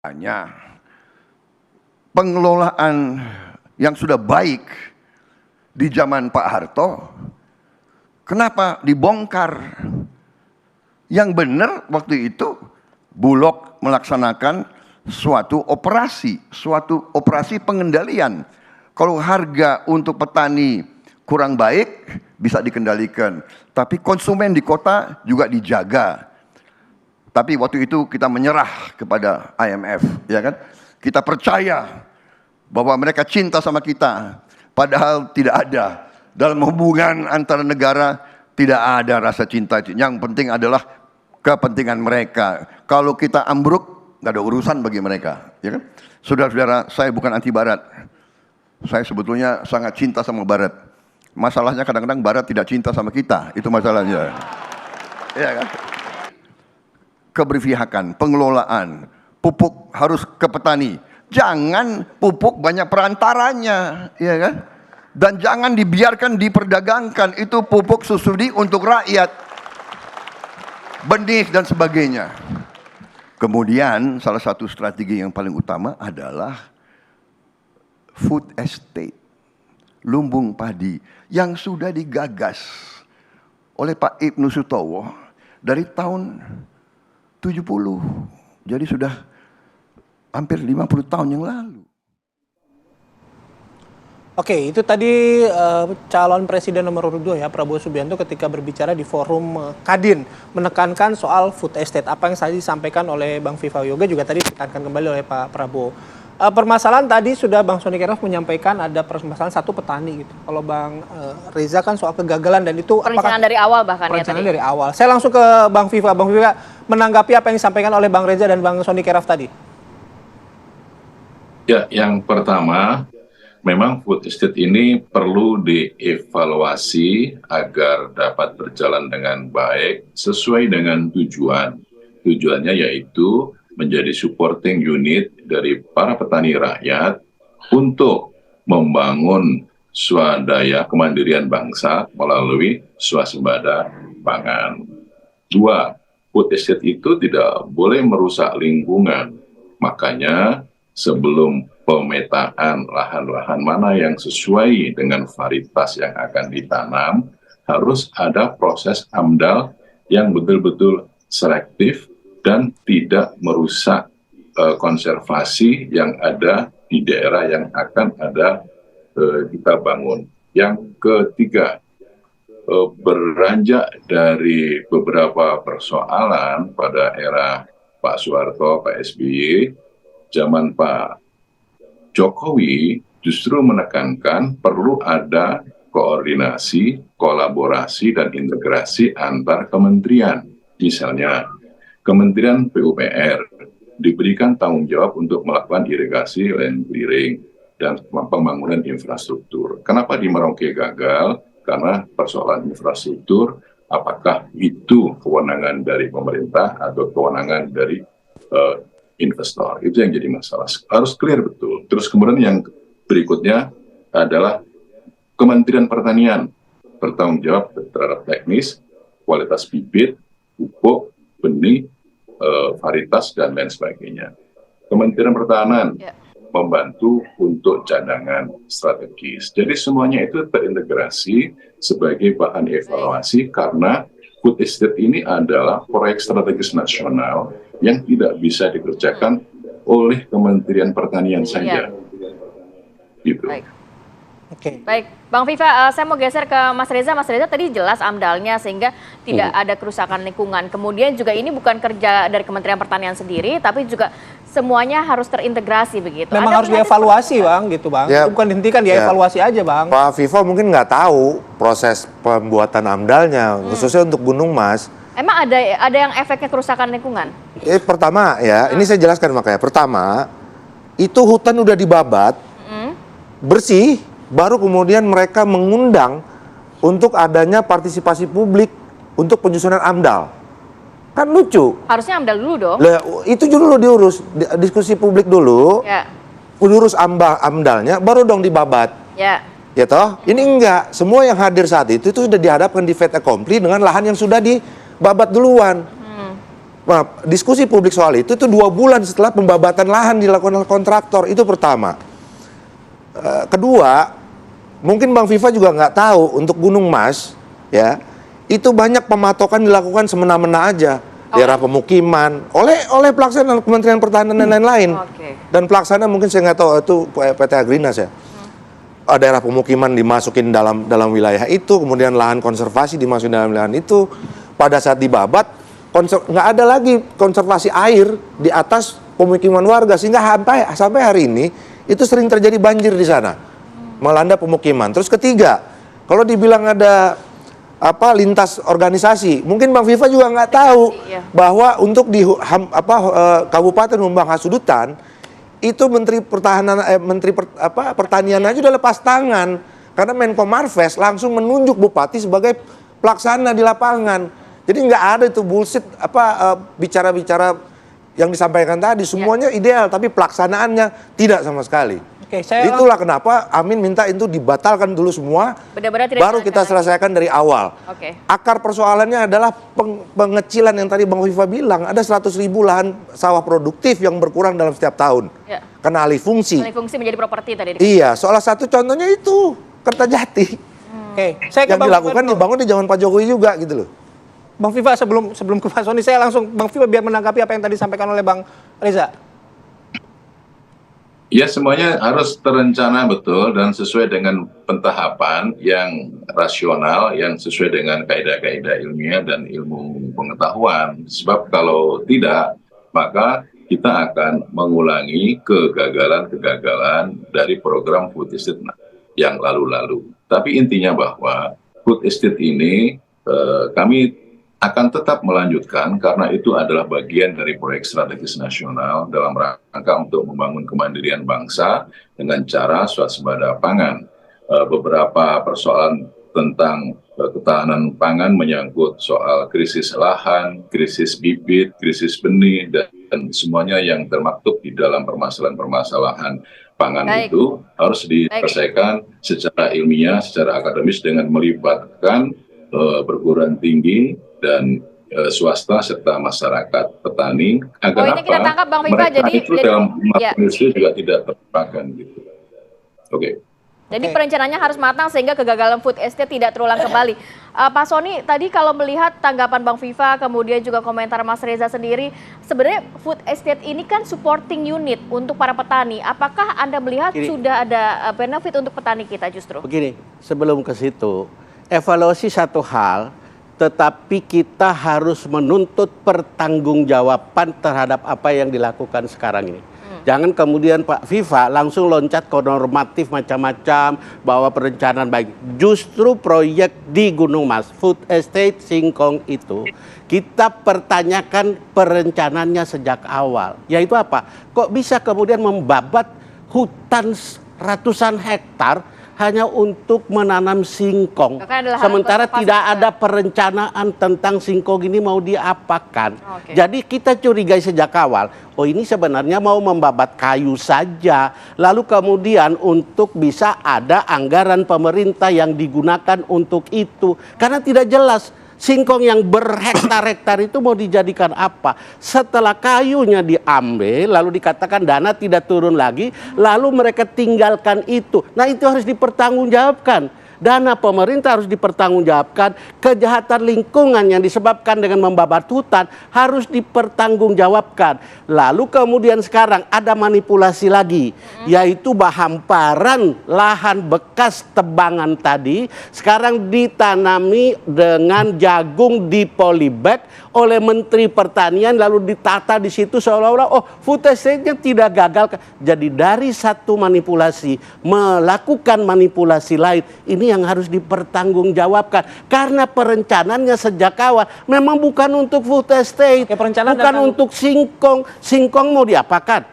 Hanya pengelolaan yang sudah baik di zaman Pak Harto, kenapa dibongkar? Yang benar waktu itu Bulog melaksanakan suatu operasi pengendalian. Kalau harga untuk petani kurang baik bisa dikendalikan, tapi konsumen di kota juga dijaga. Tapi waktu itu kita menyerah kepada IMF, ya kan? Kita percaya bahwa mereka cinta sama kita, padahal tidak ada. Dalam hubungan antara negara tidak ada rasa cinta. Yang penting adalah kepentingan mereka. Kalau kita ambruk, nggak ada urusan bagi mereka, ya kan? Saudara-saudara, saya bukan anti Barat. Saya sebetulnya sangat cinta sama Barat. Masalahnya kadang-kadang Barat tidak cinta sama kita, itu masalahnya. Ya kan? Keberpihakan, pengelolaan, pupuk harus ke petani. Jangan pupuk banyak perantaranya, ya kan? Dan jangan dibiarkan diperdagangkan, itu pupuk subsidi untuk rakyat. Benih dan sebagainya. Kemudian salah satu strategi yang paling utama adalah food estate, lumbung padi yang sudah digagas oleh Pak Ibnu Sutowo dari tahun 70. Jadi sudah hampir 50 tahun yang lalu. Oke, itu tadi calon presiden nomor urut 2 ya, Prabowo Subianto ketika berbicara di forum Kadin menekankan soal food estate. Apa yang tadi disampaikan oleh Bang Viva Yoga juga tadi ditekankan kembali oleh Pak Prabowo. Permasalahan tadi sudah Bang Sony Keros menyampaikan ada permasalahan satu petani gitu. Kalau Bang Reza kan soal kegagalan dan itu perencanaan dari awal bahkan ya tadi. Dari awal. Saya langsung ke Bang Viva. Bang Viva menanggapi apa yang disampaikan oleh Bang Reza dan Bang Sony Keros tadi. Ya, yang pertama memang food estate ini perlu dievaluasi agar dapat berjalan dengan baik sesuai dengan tujuan. Tujuannya yaitu menjadi supporting unit dari para petani rakyat untuk membangun swadaya kemandirian bangsa melalui swasembada pangan. 2, food estate itu tidak boleh merusak lingkungan. Makanya sebelum pemetaan lahan-lahan mana yang sesuai dengan varietas yang akan ditanam, harus ada proses AMDAL yang betul-betul selektif dan tidak merusak konservasi yang ada di daerah yang akan ada kita bangun. Yang ketiga, beranjak dari beberapa persoalan pada era Pak Soeharto, Pak SBY, zaman Pak Jokowi justru menekankan perlu ada koordinasi, kolaborasi, dan integrasi antar kementerian. Misalnya, Kementerian PUPR diberikan tanggung jawab untuk melakukan irigasi, land clearing, dan pembangunan infrastruktur. Kenapa di Merauke gagal? Karena persoalan infrastruktur, apakah itu kewenangan dari pemerintah atau kewenangan dari investor? Itu yang jadi masalah. Harus clear betul. Terus kemudian yang berikutnya adalah Kementerian Pertanian bertanggung jawab terhadap teknis, kualitas bibit, pupuk, benih, varietas, dan lain sebagainya. Kementerian Pertahanan membantu untuk cadangan strategis. Jadi semuanya itu terintegrasi sebagai bahan evaluasi karena food estate ini adalah proyek strategis nasional yang tidak bisa dikerjakan oleh Kementerian Pertanian saja. Gitu. Baik. Baik, Bang Viva, saya mau geser ke Mas Reza. Mas Reza tadi jelas AMDAL-nya sehingga tidak ada kerusakan lingkungan. Kemudian juga ini bukan kerja dari Kementerian Pertanian sendiri, tapi juga semuanya harus terintegrasi begitu. Memang harus dievaluasi, Bang, gitu, Bang. Ya, bukan dihentikan, dievaluasi aja, Bang. Pak Viva mungkin nggak tahu proses pembuatan AMDAL-nya, khususnya untuk Gunung Mas. Emang ada yang efeknya kerusakan lingkungan? Pertama ya, ini saya jelaskan makanya. Pertama, itu hutan udah dibabat, bersih, baru kemudian mereka mengundang untuk adanya partisipasi publik untuk penyusunan AMDAL. Kan lucu. Harusnya AMDAL dulu dong. Itu dulu diurus, diskusi publik dulu. Ya. Urus AMDAL-nya, baru dong dibabat. Ya. Ya toh? Ini enggak. Semua yang hadir saat itu sudah dihadapkan di fait accompli dengan lahan yang sudah dibabat duluan. Nah, diskusi publik soal itu 2 bulan setelah pembabatan lahan dilakukan oleh kontraktor, itu pertama. Kedua, mungkin Bang Viva juga nggak tahu untuk Gunung Mas, ya, itu banyak pematokan dilakukan semena-mena aja. Daerah pemukiman oleh pelaksana Kementerian Pertahanan dan lain-lain. Dan pelaksana mungkin saya nggak tahu itu PT Agrinas ya. Daerah pemukiman dimasukin dalam wilayah itu, kemudian lahan konservasi dimasukin dalam wilayah itu. Pada saat dibabat, nggak ada lagi konservasi air di atas pemukiman warga, sehingga sampai hari ini itu sering terjadi banjir di sana, melanda pemukiman. Terus ketiga, kalau dibilang ada lintas organisasi, mungkin Bang Viva juga nggak tahu bahwa untuk di Kabupaten Humbang Hasudutan itu Pertanian aja udah lepas tangan karena Menko Marves langsung menunjuk bupati sebagai pelaksana di lapangan. Jadi nggak ada itu bullshit bicara-bicara yang disampaikan tadi, semuanya ideal tapi pelaksanaannya tidak sama sekali. Itulah kenapa Amin minta itu dibatalkan dulu semua, baru kita selesaikan dari awal. Akar persoalannya adalah pengecilan yang tadi Bang Viva bilang, ada 100.000 lahan sawah produktif yang berkurang dalam setiap tahun karena alih fungsi. Alih fungsi menjadi properti tadi. Iya, salah satu contohnya itu Kertajati. Yang dilakukan dibangun di zaman Pak Jokowi juga gitu loh. Bang Viva, sebelum ke Pak Soni, saya langsung Bang Viva biar menanggapi apa yang tadi disampaikan oleh Bang Reza. Ya, semuanya harus terencana betul dan sesuai dengan pentahapan yang rasional, yang sesuai dengan kaidah-kaidah ilmiah dan ilmu pengetahuan. Sebab kalau tidak, maka kita akan mengulangi kegagalan-kegagalan dari program food estate yang lalu-lalu. Tapi intinya bahwa food estate ini kami akan tetap melanjutkan karena itu adalah bagian dari proyek strategis nasional dalam rangka untuk membangun kemandirian bangsa dengan cara swasembada pangan. Beberapa persoalan tentang ketahanan pangan menyangkut soal krisis lahan, krisis bibit, krisis benih, dan semuanya yang termaktub di dalam permasalahan-permasalahan pangan itu harus diselesaikan secara ilmiah, secara akademis dengan melibatkan perguruan tinggi dan swasta serta masyarakat petani agar kita tangkap, Bang Viva, mereka itu dalam industri juga tidak terlupakan gitu. Jadi perencanaannya harus matang sehingga kegagalan food estate tidak terulang kembali. Pak Soni, tadi kalau melihat tanggapan Bang Viva, kemudian juga komentar Mas Reza sendiri, sebenarnya food estate ini kan supporting unit untuk para petani. Apakah Anda melihat sudah ada benefit untuk petani kita justru? Begini, sebelum ke situ, evaluasi satu hal, tetapi kita harus menuntut pertanggungjawaban terhadap apa yang dilakukan sekarang ini. Jangan kemudian Pak Viva langsung loncat ke normatif macam-macam bahwa perencanaan baik. Justru proyek di Gunung Mas, Food Estate Singkong itu kita pertanyakan perencanaannya sejak awal. Yaitu apa? Kok bisa kemudian membabat hutan ratusan hektar hanya untuk menanam singkong, sementara tidak ada perencanaan tentang singkong ini mau diapakan. Jadi kita curigai sejak awal, oh ini sebenarnya mau membabat kayu saja, lalu kemudian untuk bisa ada anggaran pemerintah yang digunakan untuk itu, karena tidak jelas singkong yang berhektar-hektar itu mau dijadikan apa. Setelah kayunya diambil, lalu dikatakan dana tidak turun lagi, lalu mereka tinggalkan itu. Nah itu harus dipertanggungjawabkan. Dana pemerintah harus dipertanggungjawabkan, kejahatan lingkungan yang disebabkan dengan membabat hutan harus dipertanggungjawabkan. Lalu kemudian sekarang ada manipulasi lagi, yaitu hamparan lahan bekas tebangan tadi sekarang ditanami dengan jagung di polybag oleh Menteri Pertanian, lalu ditata di situ seolah-olah oh food estate-nya tidak gagal. Jadi dari satu manipulasi melakukan manipulasi lain, ini yang harus dipertanggungjawabkan karena perencanaannya sejak awal memang bukan untuk food estate, bukan untuk singkong. Singkong mau diapakan?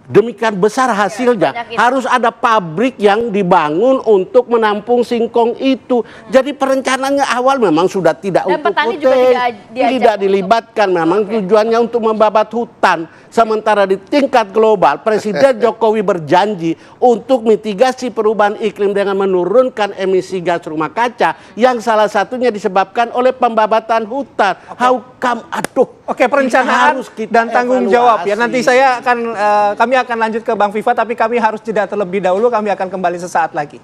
demikian besar hasilnya. banyak itu. Harus ada pabrik yang dibangun untuk menampung singkong itu. Jadi perencanaannya awal memang sudah tidak Dan utuh petani juga diajak tidak dilibatkan. Memang tujuannya untuk membabat hutan. Sementara di tingkat global Presiden Jokowi berjanji untuk mitigasi perubahan iklim dengan menurunkan emisi gas rumah kaca yang salah satunya disebabkan oleh pembabatan hutan. How come? Aduh. Oke, perencanaan dan tanggung jawab ya. Nanti evaluasi. kami akan lanjut ke Bang Viva, tapi kami harus jeda terlebih dahulu. Kami akan kembali sesaat lagi.